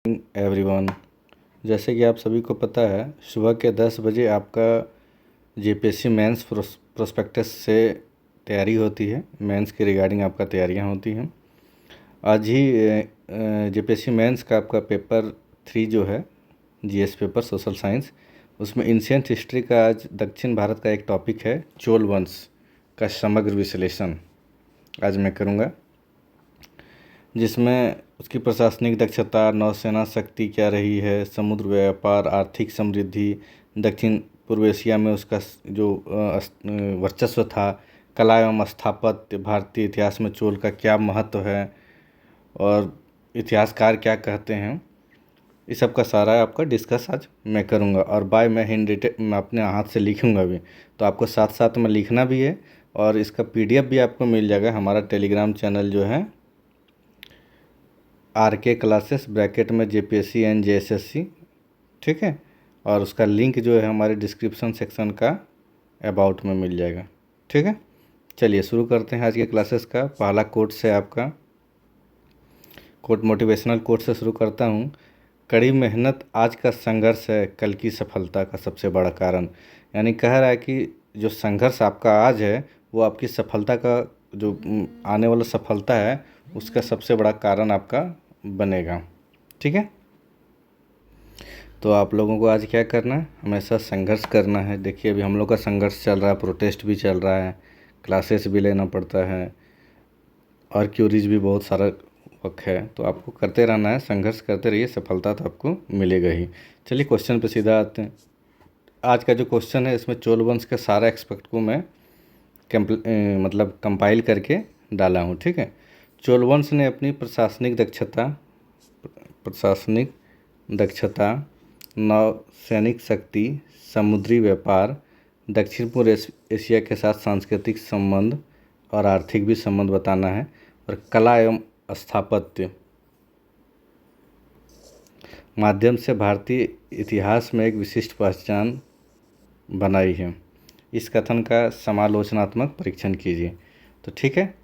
Everyone, जैसे कि आप सभी को पता है, सुबह के 10 बजे आपका जेपीएससी मेंस प्रोस्पेक्टस से तैयारी होती है। मेंस के रिगार्डिंग आपका तैयारियां होती हैं। आज ही जेपीएससी मेंस का आपका पेपर 3 जो है, जीएस पेपर सोशल साइंस, उसमें एंशिएंट हिस्ट्री का आज दक्षिण भारत का एक टॉपिक है, चोल वंश का समग्र विश्लेषण आज मैं करूँगा, जिसमें उसकी प्रशासनिक दक्षता, नौसेना शक्ति क्या रही है, समुद्र व्यापार, आर्थिक समृद्धि, दक्षिण पूर्व एशिया में उसका जो वर्चस्व था, कला एवं स्थापत्य, भारतीय इतिहास में चोल का क्या महत्व है और इतिहासकार क्या कहते हैं, इस सब का सारा आपका डिस्कस आज मैं करूंगा। और मैं हैंड रिटेन मैं अपने हाथ से लिखूंगा भी, तो आपको साथ साथ में लिखना भी है और इसका पीडीएफ भी आपको मिल जाएगा। हमारा टेलीग्राम चैनल जो है RK क्लासेस ब्रैकेट में जेपीएससी एंड जेएसएससी, ठीक है, और उसका लिंक जो है हमारे डिस्क्रिप्शन सेक्शन का अबाउट में मिल जाएगा, ठीक है। चलिए शुरू करते हैं आज के क्लासेस का। पहला कोट से आपका कोट मोटिवेशनल कोट से शुरू करता हूँ। कड़ी मेहनत आज का संघर्ष है कल की सफलता का सबसे बड़ा कारण। यानी कह रहा है कि जो संघर्ष आपका आज है वो आपकी सफलता का, जो आने वाला सफलता है उसका सबसे बड़ा कारण आपका बनेगा, ठीक है। तो आप लोगों को आज क्या करना है, हमेशा संघर्ष करना है। देखिए अभी हम लोग का संघर्ष चल रहा है, प्रोटेस्ट भी चल रहा है, क्लासेस भी लेना पड़ता है और क्यूरीज भी बहुत सारा वक्त है, तो आपको करते रहना है, संघर्ष करते रहिए, सफलता तो आपको मिलेगा ही। चलिए क्वेश्चन पे सीधा आते हैं। आज का जो क्वेश्चन है इसमें चोल वंश के सारा एक्सपेक्ट को मैं कंपाइल करके डाला हूँ, ठीक है। चोल वंश ने अपनी प्रशासनिक दक्षता, नौसैनिक शक्ति, समुद्री व्यापार, दक्षिण पूर्व एशिया के साथ सांस्कृतिक संबंध और आर्थिक भी संबंध बताना है, और कला एवं स्थापत्य माध्यम से भारतीय इतिहास में एक विशिष्ट पहचान बनाई है। इस कथन का समालोचनात्मक परीक्षण कीजिए। तो ठीक है,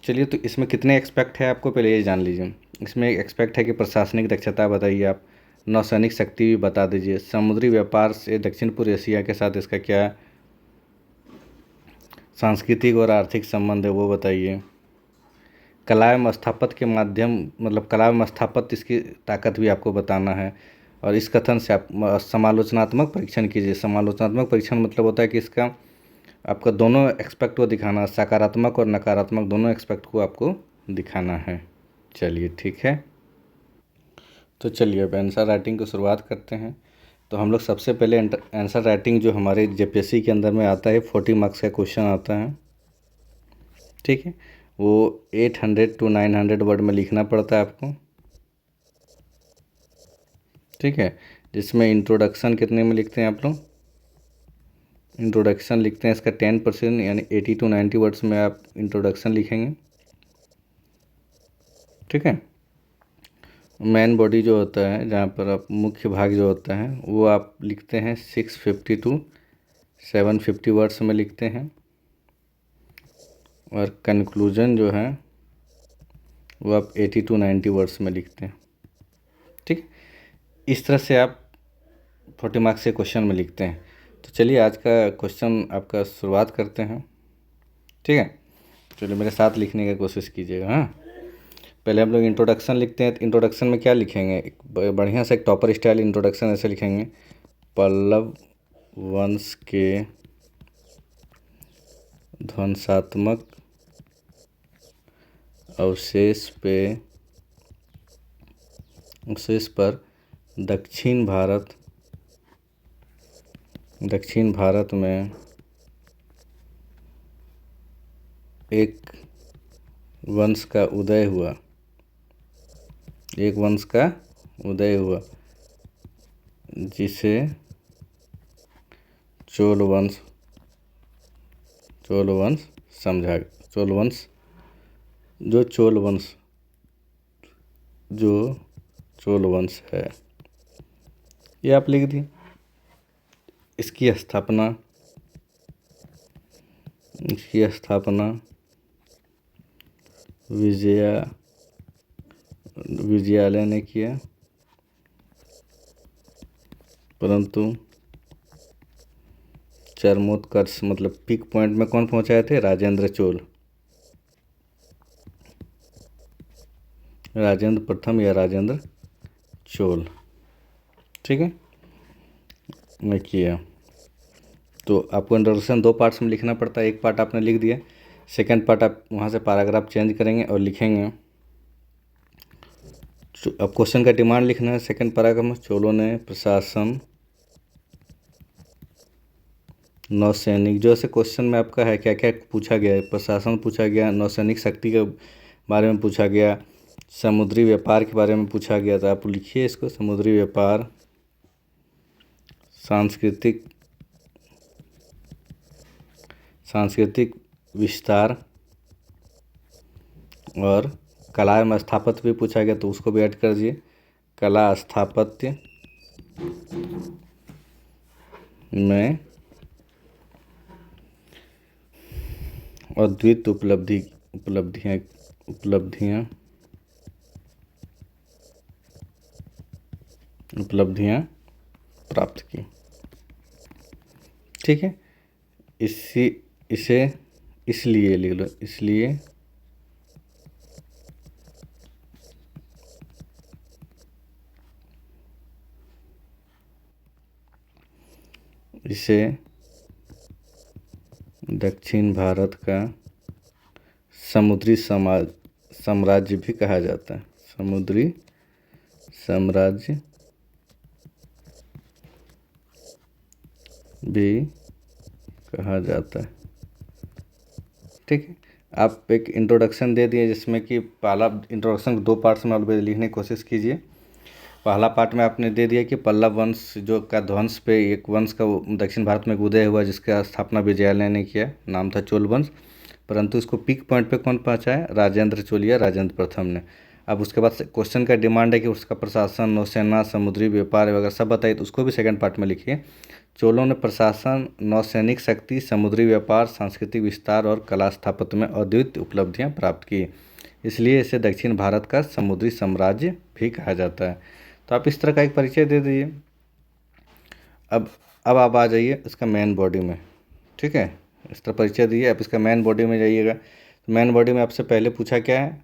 चलिए। तो इसमें कितने एक्सपेक्ट है आपको पहले ये जान लीजिए। इसमें एक एक्सपेक्ट है कि प्रशासनिक दक्षता बताइए आप, नौसैनिक शक्ति भी बता दीजिए, समुद्री व्यापार से दक्षिण पूर्व एशिया के साथ इसका क्या सांस्कृतिक और आर्थिक संबंध है वो बताइए, कला एवं स्थापत्य के माध्यम कला एवं स्थापत्य इसकी ताकत भी आपको बताना है, और इस कथन से आप समालोचनात्मक परीक्षण कीजिए। समालोचनात्मक परीक्षण मतलब होता है कि इसका आपका दोनों एक्सपेक्ट को दिखाना, सकारात्मक और नकारात्मक दोनों एक्सपेक्ट को आपको दिखाना है। चलिए ठीक है, तो चलिए अब आंसर राइटिंग की शुरुआत करते हैं। तो हम लोग सबसे पहले आंसर राइटिंग जो हमारे जेपीएससी के अंदर में आता है 40 मार्क्स का क्वेश्चन आता है, ठीक है। वो 800 to 900 वर्ड में लिखना पड़ता है आपको, ठीक है। जिसमें इंट्रोडक्शन कितने में लिखते हैं आप लोग, इंट्रोडक्शन लिखते हैं इसका 10%, यानी 80 to 90 वर्ड्स में आप इंट्रोडक्शन लिखेंगे, ठीक है। मेन बॉडी जो होता है, जहाँ पर आप मुख्य भाग जो होता है, वो आप लिखते हैं 650 to 750 वर्ड्स में लिखते हैं, और कंक्लूजन जो है वो आप 80 to 90 वर्ड्स में लिखते हैं, ठीक। इस तरह से आप 40 मार्क्स के क्वेश्चन में लिखते हैं। तो चलिए आज का क्वेश्चन आपका शुरुआत करते हैं, ठीक है। चलिए मेरे साथ लिखने की कोशिश कीजिएगा। हाँ, पहले हम लोग इंट्रोडक्शन लिखते हैं। तो इंट्रोडक्शन में क्या लिखेंगे, एक बढ़िया सा एक टॉपर स्टाइल इंट्रोडक्शन ऐसे लिखेंगे, पल्लव वंश के ध्वंसात्मक अवशेष पर दक्षिण भारत में एक वंश का उदय हुआ, जिसे चोल वंश समझा। जो चोल वंश है, ये आप लिख दिए। इसकी स्थापना विजयालय ने किया, परंतु चरमोत्कर्ष मतलब पीक पॉइंट में कौन पहुंचाए थे? राजेंद्र चोल, राजेंद्र प्रथम या राजेंद्र चोल। ठीक है, मैं किया। तो आपको इंट्रोडक्शन 2 पार्ट्स में लिखना पड़ता है, एक पार्ट आपने लिख दिया, सेकंड पार्ट आप वहाँ से पैराग्राफ चेंज करेंगे और लिखेंगे। अब क्वेश्चन का डिमांड लिखना है सेकंड पैराग्राफ में। चोलों ने प्रशासन, नौसैनिक, जो ऐसे क्वेश्चन में आपका है क्या क्या पूछा गया है, प्रशासन पूछा गया, नौसैनिक शक्ति के बारे में पूछा गया, समुद्री व्यापार के बारे में पूछा गया। तो आप लिखिए इसको, समुद्री व्यापार, सांस्कृतिक विस्तार और कला में स्थापत्य भी पूछा गया, तो उसको भी ऐड कर दीजिए। कला स्थापत्य में अद्वितीय उपलब्धियां प्राप्त की। ठीक है, इसलिए लिख लो, इसलिए इसे दक्षिण भारत का समुद्री साम्राज्य भी कहा जाता है। समुद्री साम्राज्य भी कहा जाता है। ठीक है, आप एक इंट्रोडक्शन दे दिए जिसमें कि पहला इंट्रोडक्शन 2 पार्ट्स में ऑलवेज लिखने की कोशिश कीजिए। पहला पार्ट में आपने दे दिया कि पल्लव वंश जो का ध्वंस पे एक वंश का दक्षिण भारत में उदय हुआ जिसका स्थापना विजयालय ने किया, नाम था चोल वंश, परंतु इसको पीक पॉइंट पे कौन पहुंचाया? राजेंद्र चोल या राजेंद्र प्रथम ने। अब उसके बाद क्वेश्चन का डिमांड है कि उसका प्रशासन, नौसेना, समुद्री व्यापार वगैरह सब बताइए, तो उसको भी सेकंड पार्ट में लिखिए। चोलों ने प्रशासन, नौसैनिक शक्ति, समुद्री व्यापार, सांस्कृतिक विस्तार और कला स्थापत्य में अद्वितीय उपलब्धियां प्राप्त की, इसलिए इसे दक्षिण भारत का समुद्री साम्राज्य भी कहा जाता है। तो आप इस तरह का एक परिचय दे दीजिए। अब आप आ जाइए इसका मेन बॉडी में। ठीक है, इस तरह परिचय दीजिए, आप इसका मेन बॉडी में जाइएगा। तो मेन बॉडी में आपसे पहले पूछा क्या है?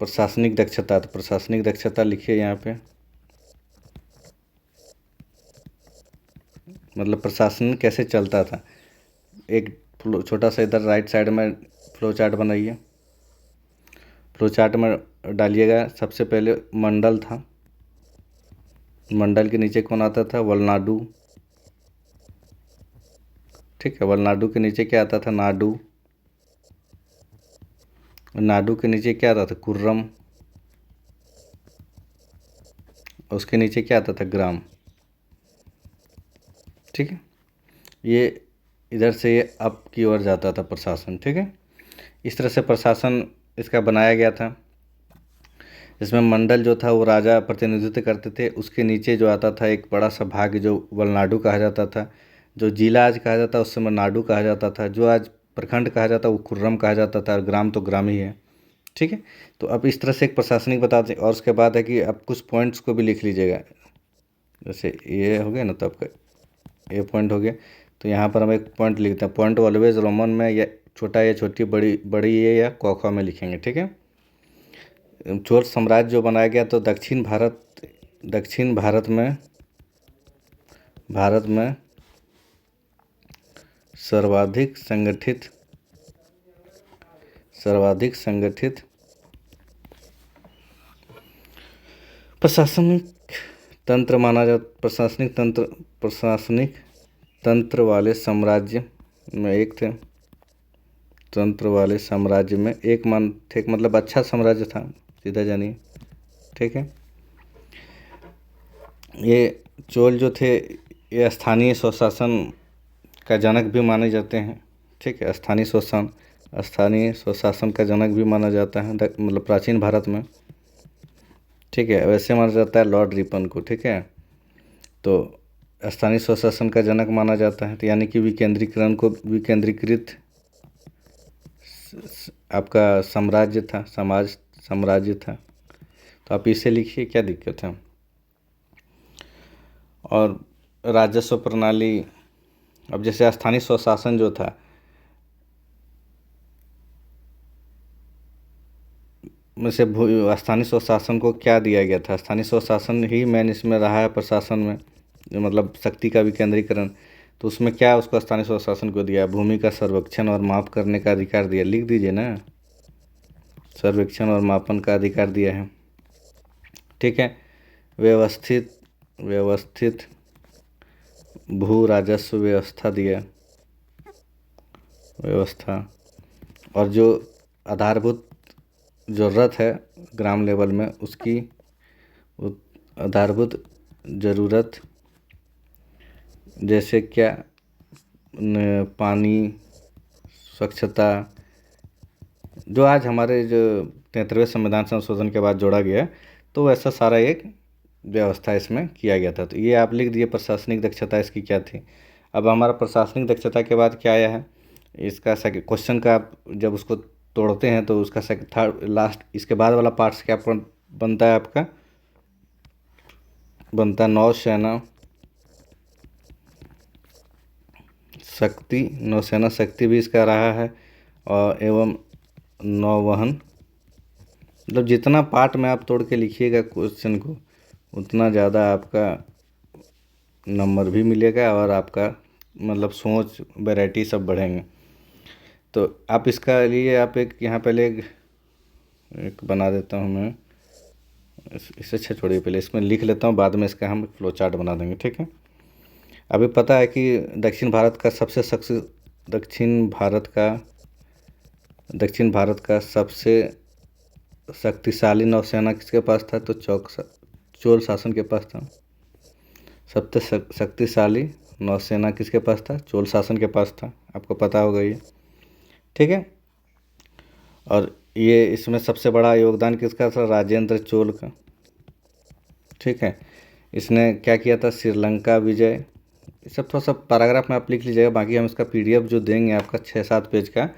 प्रशासनिक दक्षता। तो प्रशासनिक दक्षता लिखिए यहाँ पे, मतलब प्रशासन कैसे चलता था। एक छोटा सा इधर राइट साइड में फ्लो चार्ट बनाइए। फ्लो चार्ट में डालिएगा, सबसे पहले मंडल था, मंडल के नीचे कौन आता था? वलनाडु। ठीक है, वलनाडु के नीचे क्या आता था? नाडु। नाडु के नीचे क्या आता था? कुर्रम। उसके नीचे क्या आता था? ग्राम। ठीक है, ये इधर से ये अप की ओर जाता था प्रशासन। ठीक है, इस तरह से प्रशासन इसका बनाया गया था। इसमें मंडल जो था वो राजा प्रतिनिधित्व करते थे, उसके नीचे जो आता था एक बड़ा सा भाग जो वलनाडु कहा जाता था, जो जिला आज कहा जाता है उस समय नाडु कहा जाता था, जो आज प्रखंड कहा जाता है वो खुर्रम कहा जाता था, और ग्राम तो ग्राम ही है। ठीक है, तो अब इस तरह से एक प्रशासनिक बता दें। और उसके बाद है कि आप कुछ पॉइंट्स को भी लिख लीजिएगा, जैसे ये हो गया ना, तो आपका ये पॉइंट हो गया। तो यहाँ पर हम एक पॉइंट लिखते हैं, पॉइंट ऑलवेज रोमन में या छोटा या छोटी, बड़ी ये या कॉखा में लिखेंगे। ठीक है, चोल साम्राज्य जो बनाया गया तो दक्षिण भारत में सर्वाधिक संगठित प्रशासनिक तंत्र माना जाता, प्रशासनिक तंत्र वाले साम्राज्य में एक थे। तंत्र वाले साम्राज्य में एक मान थे, मतलब अच्छा साम्राज्य था, सीधा जानिए। ठीक है, ये चोल जो थे ये स्थानीय स्वशासन का जनक भी माने जाते हैं। ठीक है, स्थानीय स्वशासन का जनक भी माना जाता है, मतलब प्राचीन भारत में। ठीक है, वैसे माना जाता है लॉर्ड रिपन को। ठीक है, तो स्थानीय स्वशासन का जनक माना जाता है, तो यानी कि विकेंद्रीकृत आपका साम्राज्य था, साम्राज्य था। तो आप इसे लिखिए, क्या दिक्कत है। और राजस्व प्रणाली, अब जैसे स्थानीय स्वशासन जो था, में से स्थानीय स्वशासन को क्या दिया गया था? स्थानीय स्वशासन ही मेन इसमें रहा है प्रशासन में, जो मतलब शक्ति का विकेंद्रीकरण। तो उसमें क्या उसको स्थानीय स्वशासन को दिया? भूमि का सर्वेक्षण और माप करने का अधिकार दिया। लिख दीजिए ना, सर्वेक्षण और मापन का अधिकार दिया है। ठीक है। व्यवस्थित व्यवस्थित भू राजस्व व्यवस्था दिया, व्यवस्था। और जो आधारभूत ज़रूरत है ग्राम लेवल में, उसकी आधारभूत ज़रूरत जैसे क्या, पानी, स्वच्छता, जो आज हमारे जो 73वें संविधान संशोधन के बाद जोड़ा गया, तो वैसा सारा एक व्यवस्था इसमें किया गया था। तो ये आप लिख दिए प्रशासनिक दक्षता इसकी क्या थी। अब हमारा प्रशासनिक दक्षता के बाद क्या आया है, इसका क्वेश्चन का आप जब उसको तोड़ते हैं तो उसका थर्ड लास्ट इसके बाद वाला पार्ट्स क्या बनता है आपका? बनता है नौसेना शक्ति। नौसेना शक्ति भी इसका रहा है, और एवं नौवहन। मतलब जितना पार्ट में आप तोड़ के लिखिएगा क्वेश्चन को, उतना ज़्यादा आपका नंबर भी मिलेगा और आपका मतलब सोच वैरायटी सब बढ़ेंगे। तो आप इसका लिए आप एक यहाँ पहले एक बना देता हूँ मैं, इससे अच्छा छोड़िए, पहले इसमें लिख लेता हूँ, बाद में इसका हम फ्लो चार्ट बना देंगे। ठीक है। अभी पता है कि दक्षिण भारत का सबसे शक्तिशाली नौसेना किसके पास था? तो चोल शासन के पास था। सबसे शक्तिशाली नौसेना किसके पास था? चोल शासन के पास था। आपको पता होगा ये। ठीक है। और ये इसमें सबसे बड़ा योगदान किसका था? राजेंद्र चोल का। ठीक है। इसने क्या किया था? श्रीलंका विजय। ये सब थोड़ा सा पैराग्राफ में आप लिख लीजिएगा, बाकी हम इसका पीडीएफ जो देंगे आपका 6-7 पेज का,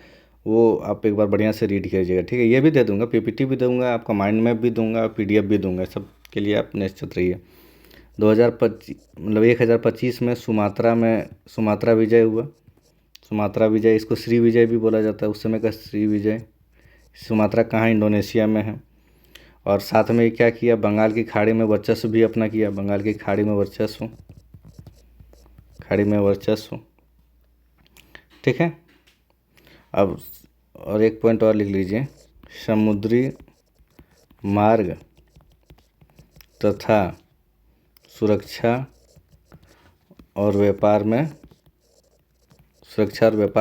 वो आप एक बार बढ़िया से रीड कीजिएगा। ठीक है। ये भी दे दूंगा, पीपीटी भी दूंगा, आपका माइंड मैप भी दूंगा, पीडीएफ भी दूंगा, सब के लिए आप निश्चित रहिए। 2025 मतलब 1025 में सुमात्रा विजय हुआ। सुमात्रा विजय, इसको श्री विजय भी बोला जाता है, उस समय का श्री विजय। सुमात्रा कहाँ? इंडोनेशिया में है। और साथ में क्या किया? बंगाल की खाड़ी में वर्चस्व भी अपना किया। बंगाल की खाड़ी में वर्चस्व। ठीक है। अब और एक पॉइंट और लिख लीजिए, समुद्री मार्ग तथा सुरक्षा और व्यापार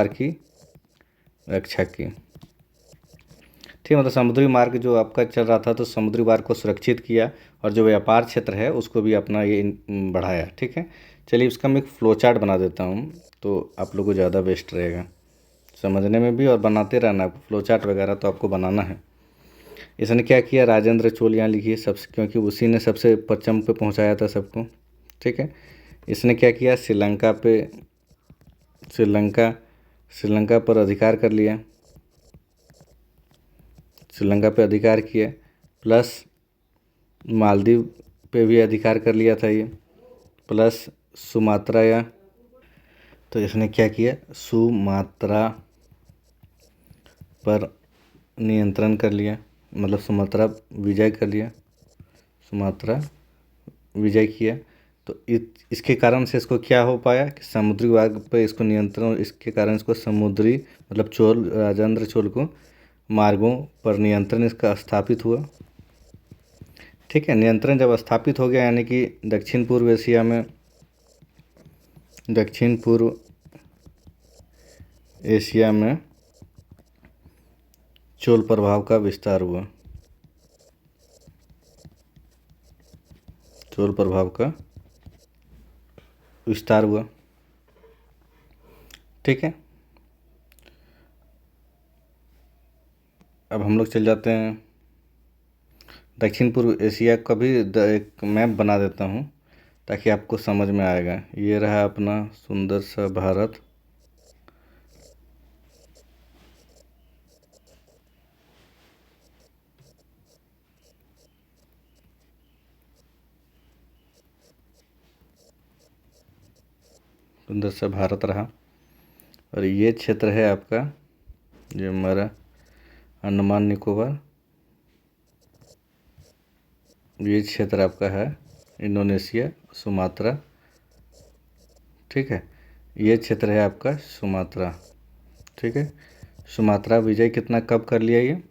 की रक्षा की। ठीक है। मतलब समुद्री मार्ग जो आपका चल रहा था, तो समुद्री मार्ग को सुरक्षित किया, और जो व्यापार क्षेत्र है उसको भी अपना ये बढ़ाया। ठीक है। चलिए उसका मैं एक फ्लो चार्ट बना देता हूँ, तो आप लोगों को ज़्यादा बेस्ट रहेगा समझने में भी, और बनाते रहना आपको फ्लो चार्ट वगैरह, तो आपको बनाना है। इसने क्या किया? राजेंद्र चोल यहाँ लिखिए सबसे, क्योंकि उसी ने सबसे परचम पे पहुँचाया था सबको। ठीक है। इसने क्या किया? श्रीलंका पर अधिकार कर लिया, श्रीलंका पे अधिकार किया, प्लस मालदीव पे भी अधिकार कर लिया था ये, प्लस सुमात्रा या, तो इसने क्या किया? सुमात्रा पर नियंत्रण कर लिया, मतलब सुमात्रा विजय कर लिया, सुमात्रा विजय किया। तो इसके कारण से इसको क्या हो पाया कि समुद्री मार्ग पर इसको नियंत्रण, इसके कारण इसको समुद्री मतलब राजेंद्र चोल को मार्गों पर नियंत्रण इसका स्थापित हुआ। ठीक है। नियंत्रण जब स्थापित हो गया, यानी कि दक्षिण पूर्व एशिया में चोल प्रभाव का विस्तार हुआ। चोल प्रभाव का विस्तार हुआ। ठीक है। अब हम लोग चल जाते हैं दक्षिण पूर्व एशिया का भी एक मैप बना देता हूँ, ताकि आपको समझ में आएगा। ये रहा अपना सुंदर सा भारत। उधर से भारत रहा। और ये क्षेत्र है आपका जो हमारा अंडमान निकोबार, ये क्षेत्र आपका है इंडोनेशिया, सुमात्रा, ठीक है। ये क्षेत्र है आपका सुमात्रा, ठीक है। सुमात्रा विजय कितना कब कर लिया ये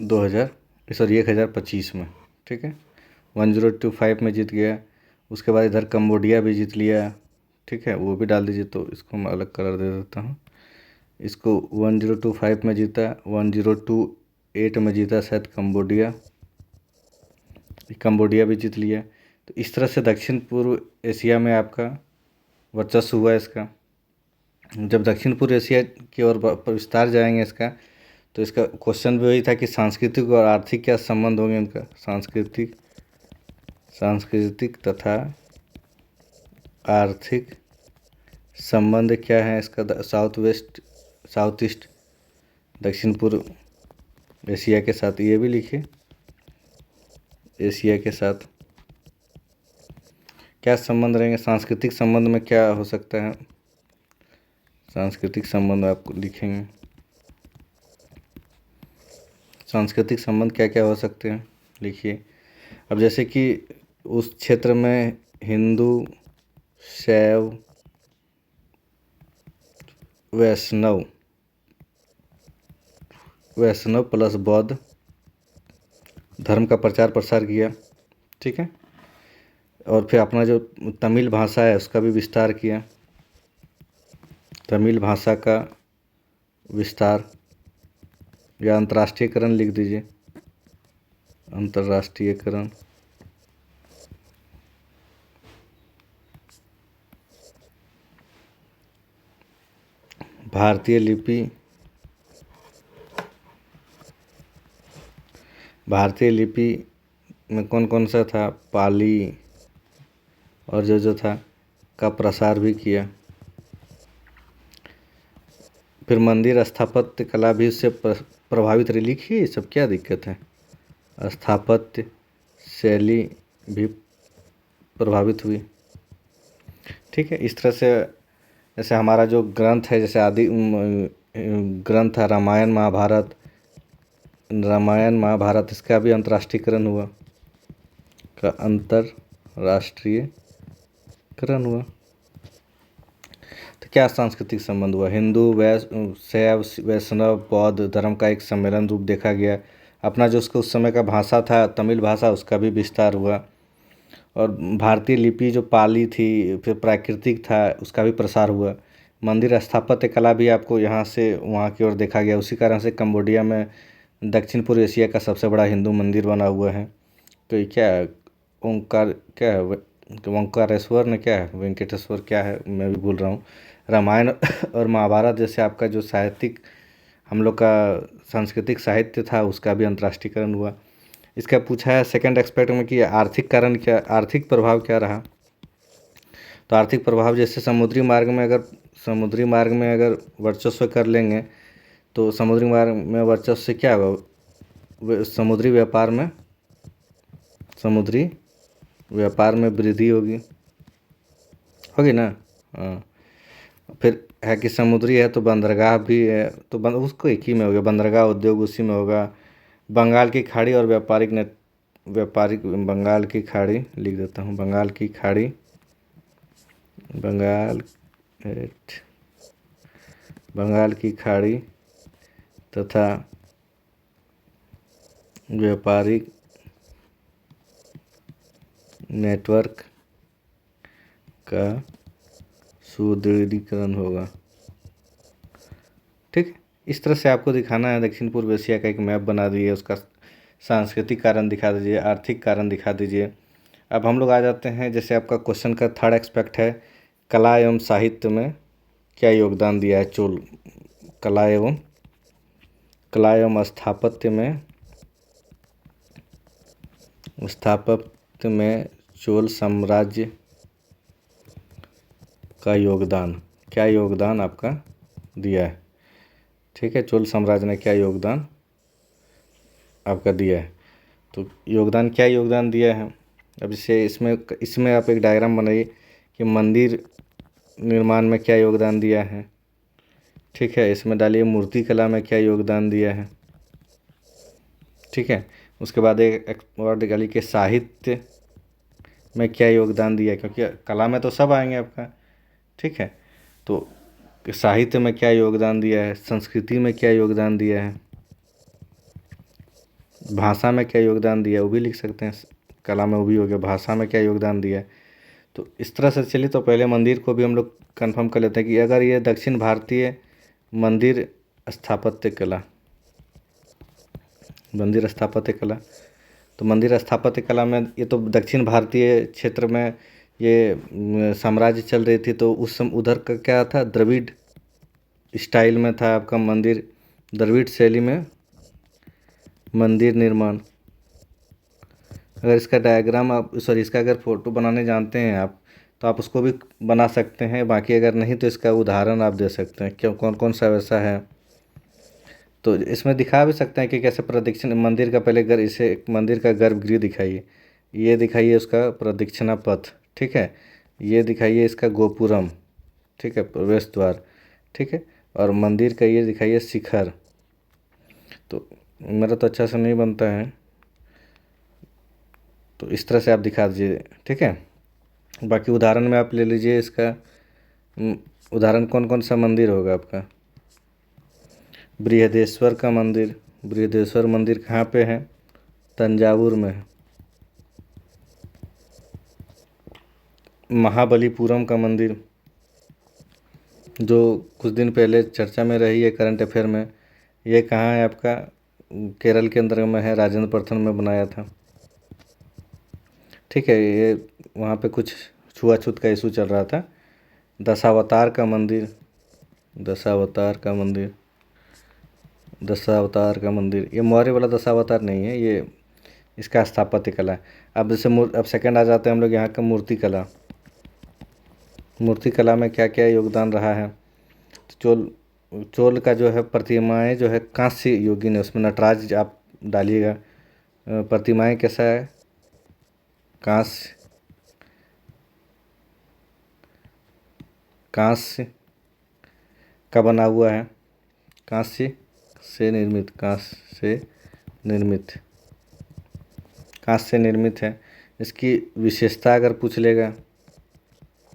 1025 में, ठीक है। 1025 में जीत गया। उसके बाद इधर कम्बोडिया भी जीत लिया, ठीक है, वो भी डाल दीजिए। तो इसको मैं अलग कलर दे देता हूँ। इसको 1025 में जीता, 1028 में जीता शायद कम्बोडिया, कम्बोडिया भी जीत लिया। तो इस तरह से दक्षिण पूर्व एशिया में आपका वर्चस्व हुआ इसका। जब दक्षिण पूर्व एशिया की ओर विस्तार जाएंगे इसका, तो इसका क्वेश्चन भी वही था कि सांस्कृतिक और आर्थिक क्या संबंध होंगे इनका। सांस्कृतिक तथा आर्थिक संबंध क्या है इसका साउथ ईस्ट दक्षिण पूर्व एशिया के साथ। ये भी लिखिए, एशिया के साथ क्या संबंध रहेंगे। सांस्कृतिक संबंध में क्या हो सकता है, सांस्कृतिक संबंध आपको लिखेंगे। सांस्कृतिक संबंध क्या क्या हो सकते हैं लिखिए। अब जैसे कि उस क्षेत्र में हिंदू, शैव, वैष्णव प्लस बौद्ध धर्म का प्रचार प्रसार किया, ठीक है। और फिर अपना जो तमिल भाषा है उसका भी विस्तार किया। तमिल भाषा का विस्तार या अंतर्राष्ट्रीयकरण लिख दीजिए, अंतर्राष्ट्रीयकरण। भारतीय लिपि में कौन कौन सा था, पाली और जो था का प्रसार भी किया। फिर मंदिर स्थापत्य कला भी उससे प्रभावित रही, लिखिए सब क्या दिक्कत है। स्थापत्य शैली भी प्रभावित हुई, ठीक है। इस तरह से जैसे हमारा जो ग्रंथ है, जैसे आदि ग्रंथ है रामायण महाभारत, इसका भी अंतर्राष्ट्रीयकरण हुआ, का अंतर्राष्ट्रीयकरण हुआ। तो क्या सांस्कृतिक संबंध हुआ, हिंदू शैव वैष्णव बौद्ध धर्म का एक सम्मेलन रूप देखा गया। अपना जो उसका उस समय का भाषा था तमिल भाषा, उसका भी विस्तार हुआ। और भारतीय लिपि जो पाली थी, फिर प्राकृतिक था, उसका भी प्रसार हुआ। मंदिर स्थापत्य कला भी आपको यहाँ से वहाँ की ओर देखा गया। उसी कारण से कम्बोडिया में दक्षिण पूर्व एशिया का सबसे बड़ा हिंदू मंदिर बना हुआ है। तो ये क्या है, ओंकार क्या है, ओंकारेश्वर ने क्या है, वेंकटेश्वर क्या है, मैं भी भूल रहा हूँ। रामायण और महाभारत जैसे आपका जो साहित्यिक हम लोग का सांस्कृतिक साहित्य था, उसका भी अंतर्राष्ट्रीयकरण हुआ। इसका पूछा है सेकंड एस्पेक्ट में कि आर्थिक कारण क्या, आर्थिक प्रभाव क्या रहा। तो आर्थिक प्रभाव जैसे समुद्री मार्ग में अगर वर्चस्व कर लेंगे, तो समुद्री मार्ग में वर्चस्व से क्या होगा, समुद्री व्यापार में वृद्धि होगी ना। हाँ। फिर है कि समुद्री है तो बंदरगाह भी है, तो उसको एक ही में होगा, बंदरगाह उद्योग उसी में होगा। बंगाल की खाड़ी और बंगाल की खाड़ी लिख देता हूँ, बंगाल की खाड़ी तथा व्यापारिक नेटवर्क का सुदृढ़ीकरण होगा, ठीक। इस तरह से आपको दिखाना है। दक्षिण पूर्व एशिया का एक मैप बना दिए, उसका सांस्कृतिक कारण दिखा दीजिए, आर्थिक कारण दिखा दीजिए। अब हम लोग आ जाते हैं, जैसे आपका क्वेश्चन का थर्ड एस्पेक्ट है, कला एवं साहित्य में क्या योगदान दिया है चोल, कला एवं स्थापत्य में चोल साम्राज्य का योगदान, क्या योगदान आपका दिया है, ठीक है। चोल साम्राज्य ने क्या योगदान आपका दिया है, तो क्या योगदान दिया है। अब इसमें आप एक डायग्राम बनाइए कि कि मंदिर निर्माण में क्या योगदान दिया है। ठीक है, इसमें डालिए मूर्ति कला में क्या योगदान दिया है। ठीक है, उसके बाद एक और डालिए कि साहित्य में क्या योगदान दिया है, क्योंकि कला में तो सब आएंगे आपका। ठीक है, तो साहित्य में क्या योगदान दिया है, संस्कृति में क्या योगदान दिया है, भाषा में क्या योगदान दिया है, वो भी लिख सकते हैं। कला में वो भी हो गया, भाषा में क्या योगदान दिया है। तो इस तरह से चलिए, तो पहले मंदिर को भी हम लोग कंफर्म कर लेते हैं कि अगर ये दक्षिण भारतीय मंदिर स्थापत्य कला, मंदिर स्थापत्य कला, तो मंदिर स्थापत्य कला में ये तो दक्षिण भारतीय क्षेत्र में ये साम्राज्य चल रही थी, तो उस समय उधर का क्या था, द्रविड़ स्टाइल में था आपका मंदिर, द्रविड़ शैली में मंदिर निर्माण। अगर इसका डायग्राम आप इसका अगर फ़ोटो बनाने जानते हैं आप, तो आप उसको भी बना सकते हैं। बाकी अगर नहीं तो इसका उदाहरण आप दे सकते हैं, क्यों कौन कौन सा वैसा है। तो इसमें दिखा भी सकते हैं कि कैसे प्रदक्षिण मंदिर का पहले इसे एक मंदिर का गर्भगृह दिखाइए, ये दिखाइए उसका प्रदक्षिणा पथ। ठीक है, ये दिखाइए इसका गोपुरम। ठीक है, प्रवेश द्वार। ठीक है, और मंदिर का ये दिखाइए शिखर। तो मेरा तो अच्छा से नहीं बनता है, तो इस तरह से आप दिखा दीजिए। ठीक है, बाकी उदाहरण में आप ले लीजिए इसका उदाहरण कौन कौन सा मंदिर होगा आपका। बृहदेश्वर का मंदिर, बृहदेश्वर मंदिर कहाँ पे है, तंजावुर में है। महाबलीपुरम का मंदिर, जो कुछ दिन पहले चर्चा में रही है करंट अफेयर में, ये कहाँ है आपका, केरल के अंदर में है, राजेंद्र प्रथम में बनाया था। ठीक है, ये वहाँ पे कुछ छुआछूत का इशू चल रहा था। दशावतार का मंदिर, दशावतार का मंदिर, दशावतार का मंदिर, ये मौर्य वाला दशावतार नहीं है, ये इसका स्थापत्य कला है। अब जैसे अब सेकंड आ जाते हैं हम लोग यहाँ का मूर्ति कला। मूर्ति कला में क्या क्या योगदान रहा है। चोल चोल का जो है प्रतिमाएं जो है कांस्य योगिन है, उसमें नटराज आप डालिएगा। प्रतिमाएं कैसा है, कांस्य, कांस्य का बना हुआ है, कांस्य से निर्मित, कांस्य से निर्मित, कांस्य से निर्मित है। इसकी विशेषता अगर पूछ लेगा,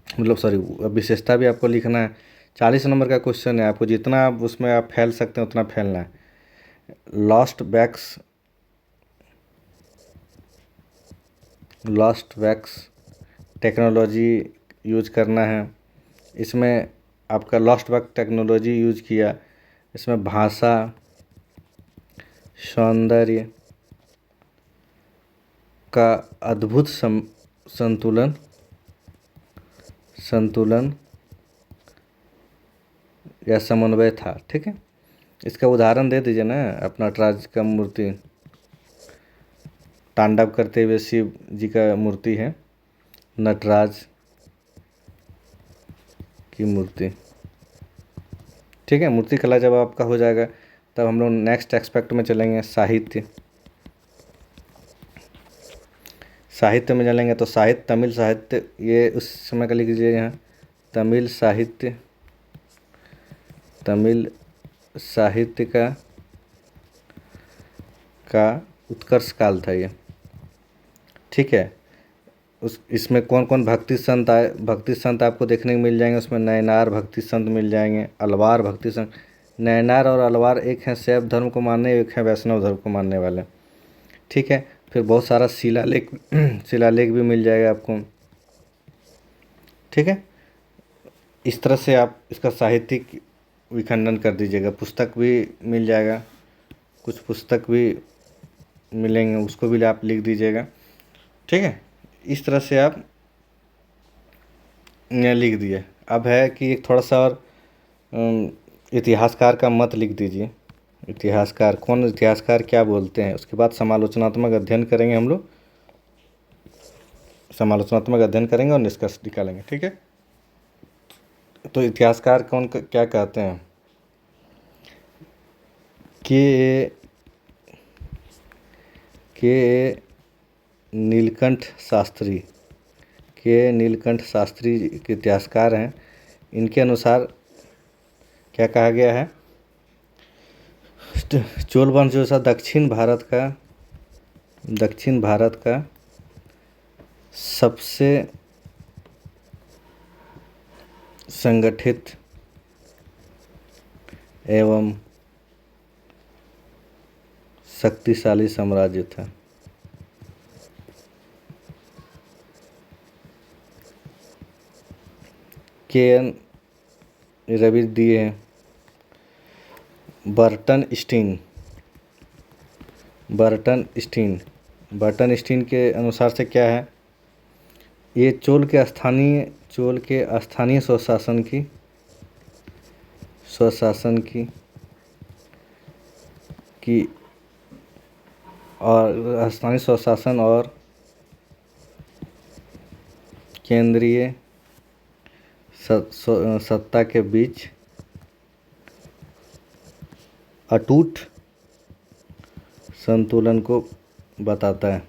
मतलब सॉरी विशेषता भी आपको लिखना है। 40 नंबर का क्वेश्चन है, आपको जितना आप उसमें आप फैल सकते हैं उतना फैलना है। लॉस्ट वैक्स टेक्नोलॉजी यूज करना है। इसमें आपका लॉस्ट वैक्स टेक्नोलॉजी यूज किया। इसमें भाषा, सौंदर्य का अद्भुत संतुलन या समन्वय था। ठीक है, इसका उदाहरण दे दीजिए ना, अपना नटराज का मूर्ति तांडव करते हुए शिव जी का मूर्ति है, नटराज की मूर्ति। ठीक है, मूर्ति कला जब आपका हो जाएगा तब हम लोग नेक्स्ट एस्पेक्ट में चलेंगे, साहित्य। साहित्य में चलेंगे तो साहित्य, तमिल साहित्य, ये उस समय का लिख लीजिए यहाँ, तमिल साहित्य, तमिल साहित्य का उत्कर्ष काल था ये। ठीक है, इसमें कौन कौन भक्ति संत आए, भक्ति संत आपको देखने को मिल जाएंगे। उसमें नयनार भक्ति संत मिल जाएंगे, अलवार भक्ति संत। नयनार और अलवार एक हैं शैव धर्म को मानने, एक हैं वैष्णव धर्म को मानने वाले। ठीक है, फिर बहुत सारा शिलालेख शिलालेख भी मिल जाएगा आपको। ठीक है, इस तरह से आप इसका साहित्यिक विखंडन कर दीजिएगा। पुस्तक भी मिल जाएगा, कुछ पुस्तक भी मिलेंगे, उसको भी आप लिख दीजिएगा। ठीक है, इस तरह से आप लिख दिए। अब है कि एक थोड़ा सा और इतिहासकार का मत लिख दीजिए। इतिहासकार कौन, इतिहासकार क्या बोलते हैं। उसके बाद समालोचनात्मक अध्ययन करेंगे हम लोग, समालोचनात्मक अध्ययन करेंगे और निष्कर्ष निकालेंगे। ठीक है, तो इतिहासकार कौन क्या कहते हैं के नीलकंठ शास्त्री, के नीलकंठ शास्त्री के इतिहासकार हैं, इनके अनुसार क्या कहा गया है, चोल वंश जो था दक्षिण भारत का सबसे संगठित एवं शक्तिशाली साम्राज्य था। के.एन. रवि दिए हैं बर्टन स्टीन के अनुसार से क्या है, ये चोल के स्थानीय स्वशासन और स्थानीय स्वशासन और केंद्रीय सत्ता के बीच अटूट संतुलन को बताता है।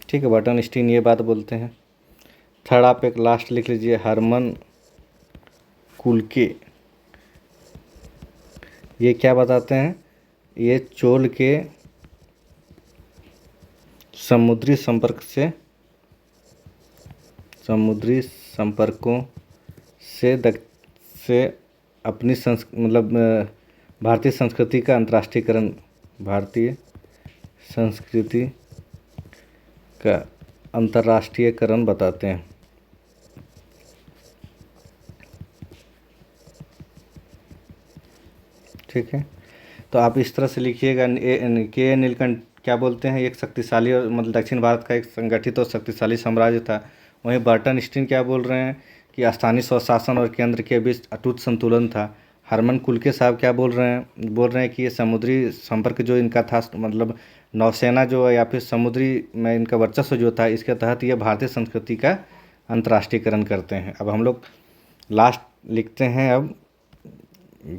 ठीक है, बर्टन स्टीन ये बात बोलते हैं। थर्ड आप एक लास्ट लिख लीजिए, हरमन कुल्के, ये क्या बताते हैं, ये चोल के समुद्री संपर्कों से अपनी भारतीय संस्कृति का अंतर्राष्ट्रीयकरण बताते हैं। ठीक है, तो आप इस तरह से लिखिएगा। के नीलकंठ क्या बोलते हैं, एक शक्तिशाली और दक्षिण भारत का एक संगठित और शक्तिशाली साम्राज्य था। वहीं बर्टन स्टीन क्या बोल रहे हैं कि स्थानीय स्वशासन और केंद्र के बीच अटूट संतुलन था। हरमन कुल्के साहब क्या बोल रहे हैं कि ये समुद्री संपर्क जो इनका था, नौसेना जो या फिर समुद्री में इनका वर्चस्व जो था, इसके तहत ये भारतीय संस्कृति का अंतर्राष्ट्रीयकरण करते हैं। अब हम लोग लास्ट लिखते हैं, अब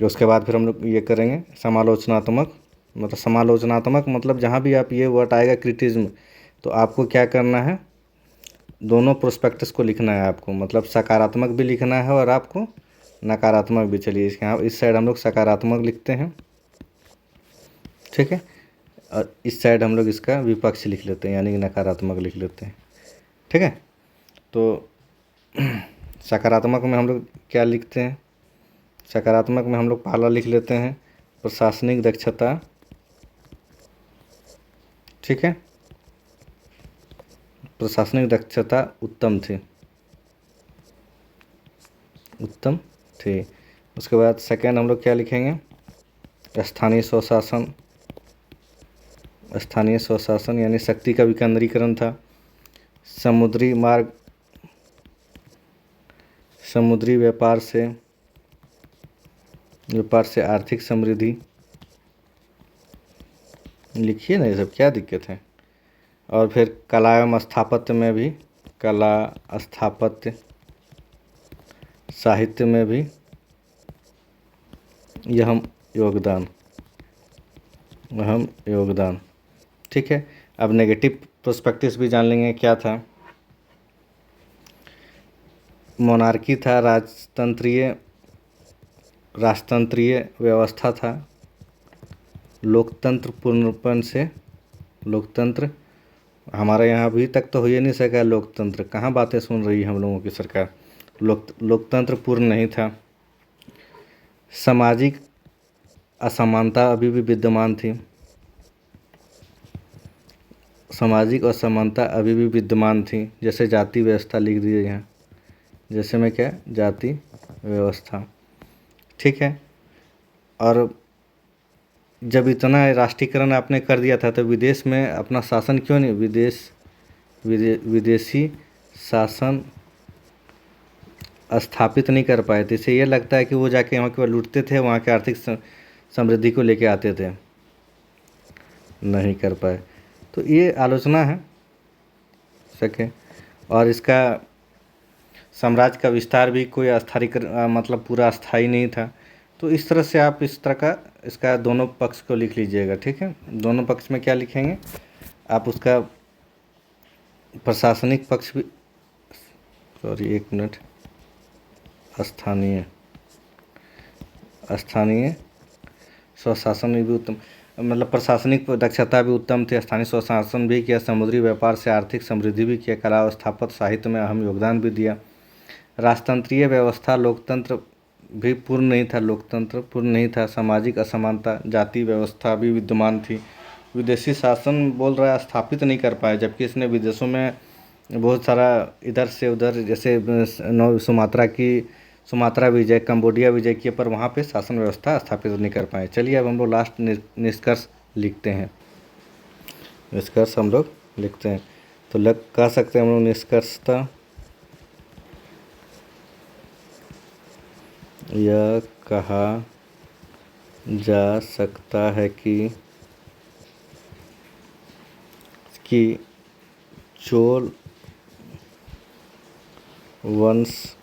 उसके बाद फिर हम लोग ये करेंगे समालोचनात्मक मतलब जहाँ भी आप ये वर्ड आएगा क्रिटिज्म, तो आपको क्या करना है, दोनों प्रोस्पेक्टस को लिखना है आपको, मतलब सकारात्मक भी लिखना है और आपको नकारात्मक भी। चलिए इस साइड हम लोग सकारात्मक लिखते हैं, ठीक है, और इस साइड हम लोग इसका विपक्ष लिख लेते हैं, यानी कि नकारात्मक लिख लेते हैं। ठीक है, तो सकारात्मक में हम लोग क्या लिखते हैं, सकारात्मक में हम लोग पहला लिख लेते हैं प्रशासनिक दक्षता। ठीक है, प्रशासनिक दक्षता उत्तम थी। उसके बाद सेकंड हम लोग क्या लिखेंगे, स्थानीय स्वशासन यानी शक्ति का विकेंद्रीकरण था। समुद्री व्यापार से आर्थिक समृद्धि, लिखिए ना, ये सब क्या दिक्कत है। और फिर कला एवं स्थापत्य साहित्य में भी अहम योगदान। ठीक है, अब नेगेटिव प्रोस्पेक्टिव्स भी जान लेंगे क्या था। मोनार्की था, राजतंत्रीय व्यवस्था था। लोकतंत्र हमारे यहाँ अभी तक तो हो ही नहीं सका। लोकतंत्र कहाँ बातें सुन रही है हम लोगों की सरकार। लोकतंत्र पूर्ण नहीं था। सामाजिक असमानता अभी भी विद्यमान थी। जैसे जाति व्यवस्था लिख दिए यहाँ, जैसे में क्या, जाति व्यवस्था। ठीक है, और जब इतना राष्ट्रीयकरण आपने कर दिया था तो विदेश में अपना शासन क्यों नहीं, विदेशी शासन स्थापित नहीं कर पाए थे। इससे ये लगता है कि वो जाके वहाँ के लूटते थे, वहाँ के आर्थिक समृद्धि को लेके आते थे, नहीं कर पाए। तो ये आलोचना है सके। और इसका साम्राज्य का विस्तार भी कोई मतलब पूरा अस्थाई नहीं था। तो इस तरह से आप इस तरह का इसका दोनों पक्ष को लिख लीजिएगा। ठीक है, दोनों पक्ष में क्या लिखेंगे, आप उसका प्रशासनिक पक्ष भी, सॉरी एक मिनट, स्थानीय स्वशासन में भी उत्तम, मतलब प्रशासनिक दक्षता भी उत्तम थी, स्थानीय स्वशासन भी किया, समुद्री व्यापार से आर्थिक समृद्धि भी किया, कला और स्थापत्य साहित्य में अहम योगदान भी दिया। राजतंत्रीय व्यवस्था लोकतंत्र भी पूर्ण नहीं था, सामाजिक असमानता, जाति व्यवस्था भी विद्यमान थी। विदेशी शासन बोल रहा है स्थापित नहीं कर पाए, जबकि इसने विदेशों में बहुत सारा इधर से उधर, जैसे सुमात्रा विजय, कंबोडिया विजय किए, पर वहाँ पे शासन व्यवस्था स्थापित नहीं कर पाए। चलिए अब हम लोग लास्ट निष्कर्ष लिखते हैं। निष्कर्ष हम लोग लिखते हैं तो कह सकते हैं हम लोग निष्कर्षतः यह कहा जा सकता है कि चोल वंश,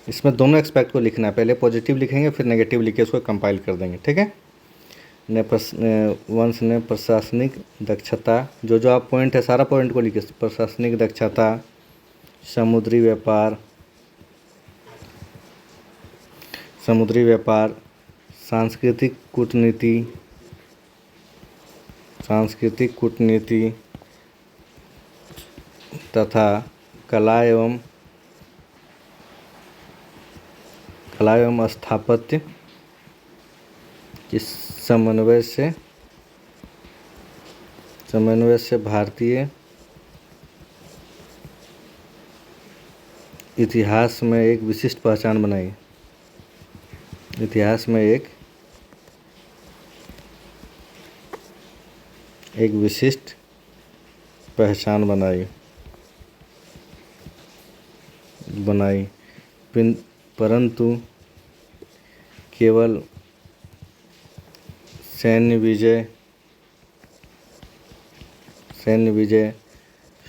इसमें दोनों एक्सपेक्ट को लिखना है, पहले पॉजिटिव लिखेंगे फिर नेगेटिव लिख के उसको कंपाइल कर देंगे, ठीक है। वंश ने प्रशासनिक दक्षता, जो आप पॉइंट है सारा पॉइंट को लिखिए, प्रशासनिक दक्षता, समुद्री व्यापार, सांस्कृतिक कूटनीति तथा कला एवं स्थापत्य के समन्वय से भारतीय इतिहास में एक विशिष्ट पहचान बनाई। परंतु केवल सैन्य विजय,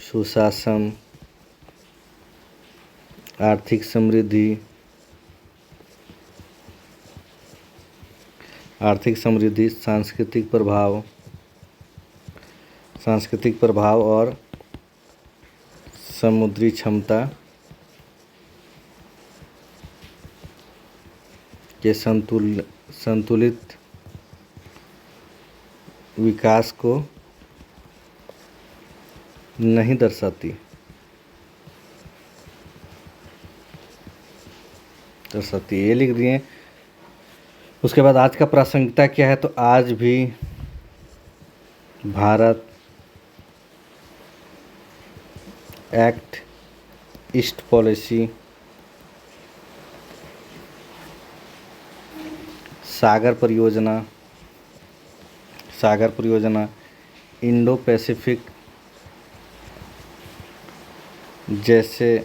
सुशासन, आर्थिक समृद्धि, सांस्कृतिक प्रभाव और समुद्री क्षमता के संतुलित विकास को नहीं दर्शाती। ये लिख दिए। उसके बाद आज का प्रासंगिकता क्या है, तो आज भी भारत एक्ट ईस्ट पॉलिसी, सागर परियोजना, इंडो पैसिफिक जैसे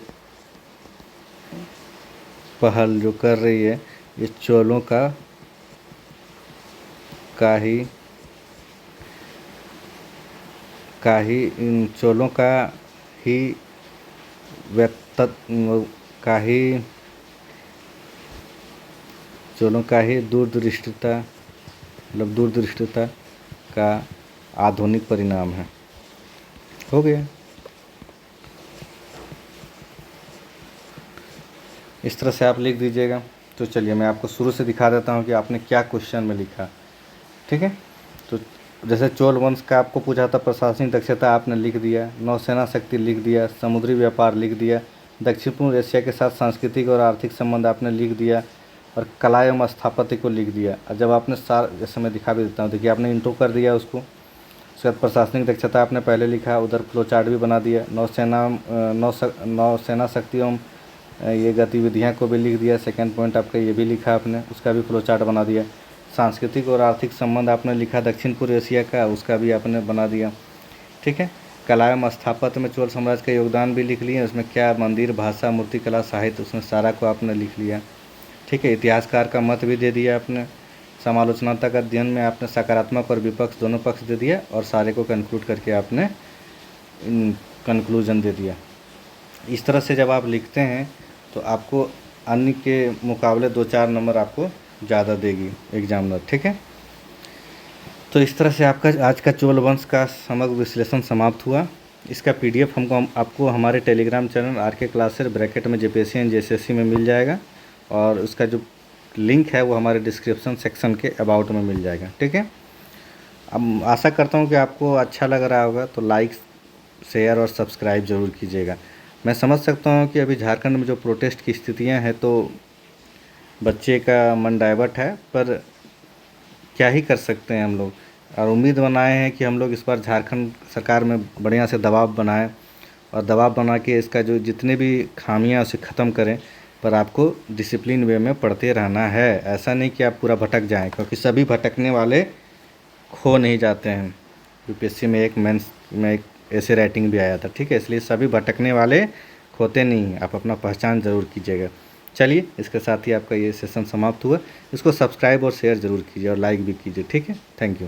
पहल जो कर रही है, ये चोलों का ही दूरदृष्टिता का आधुनिक परिणाम है। हो गया। इस तरह से आप लिख दीजिएगा। तो चलिए मैं आपको शुरू से दिखा देता हूँ कि आपने क्या क्वेश्चन में लिखा, ठीक है। तो जैसे चोल वंश का आपको पूछा था, प्रशासनिक दक्षता आपने लिख दिया, नौसेना शक्ति लिख दिया, समुद्री व्यापार लिख दिया, दक्षिण पूर्व एशिया के साथ सांस्कृतिक और आर्थिक संबंध आपने लिख दिया, और कला एवं स्थापत्य को लिख दिया। और जब आपने जैसे मैं दिखा भी देता हूँ, देखिए आपने इंट्रो कर दिया उसको। उसके बाद प्रशासनिक दक्षता आपने पहले लिखा, उधर फ्लो चार्ट भी बना दिया, नौसेना शक्ति एवं ये गतिविधियाँ को भी लिख दिया, सेकंड पॉइंट आपका ये भी लिखा आपने, उसका भी फ्लो चार्ट बना दिया। सांस्कृतिक और आर्थिक संबंध आपने लिखा दक्षिण पूर्व एशिया का, उसका भी आपने बना दिया, ठीक है। कला एवं स्थापत्य में चोल साम्राज्य का योगदान भी लिख लिया, उसमें क्या मंदिर, भाषा, मूर्तिकला, साहित्य, उसमें सारा को आपने लिख लिया, ठीक है। इतिहासकार का मत भी दे दिया आपने। समालोचनात्मक अध्ययन में आपने सकारात्मक और विपक्ष दोनों पक्ष दे दिया, और सारे को कंक्लूड करके आपने कंक्लूजन दे दिया। इस तरह से जब आप लिखते हैं तो आपको अन्य के मुकाबले 2-4 नंबर आपको ज़्यादा देगी एग्जामिनर, ठीक है। तो इस तरह से आपका आज का चोल वंश का समग्र विश्लेषण समाप्त हुआ। इसका पीडीएफ आपको हमारे Telegram channel RK classes bracket में JPSC एंड JSSC में मिल जाएगा, और उसका जो लिंक है वो हमारे डिस्क्रिप्शन सेक्शन के अबाउट में मिल जाएगा। ठीक है, अब आशा करता हूँ कि आपको अच्छा लग रहा होगा, तो लाइक, शेयर और सब्सक्राइब ज़रूर कीजिएगा। मैं समझ सकता हूँ कि अभी झारखंड में जो प्रोटेस्ट की स्थितियाँ हैं तो बच्चे का मन डाइवर्ट है, पर क्या ही कर सकते हैं हम लोग। और उम्मीद बनाए हैं कि हम लोग इस बार झारखंड सरकार में बढ़िया से दबाव बनाएं, और दबाव बना के इसका जो जितने भी खामियां उसे ख़त्म करें। पर आपको डिसिप्लिन वे में पढ़ते रहना है, ऐसा नहीं कि आप पूरा भटक जाएं, क्योंकि सभी भटकने वाले खो नहीं जाते हैं। UPSC में एक मेंस में एक ऐसे राइटिंग भी आया था। ठीक है, इसलिए सभी भटकने वाले खोते नहीं, आप अपना पहचान ज़रूर कीजिएगा। चलिए, इसके साथ ही आपका ये सेशन समाप्त हुआ। इसको सब्सक्राइब और शेयर ज़रूर कीजिए और लाइक भी कीजिए। ठीक है, थैंक यू।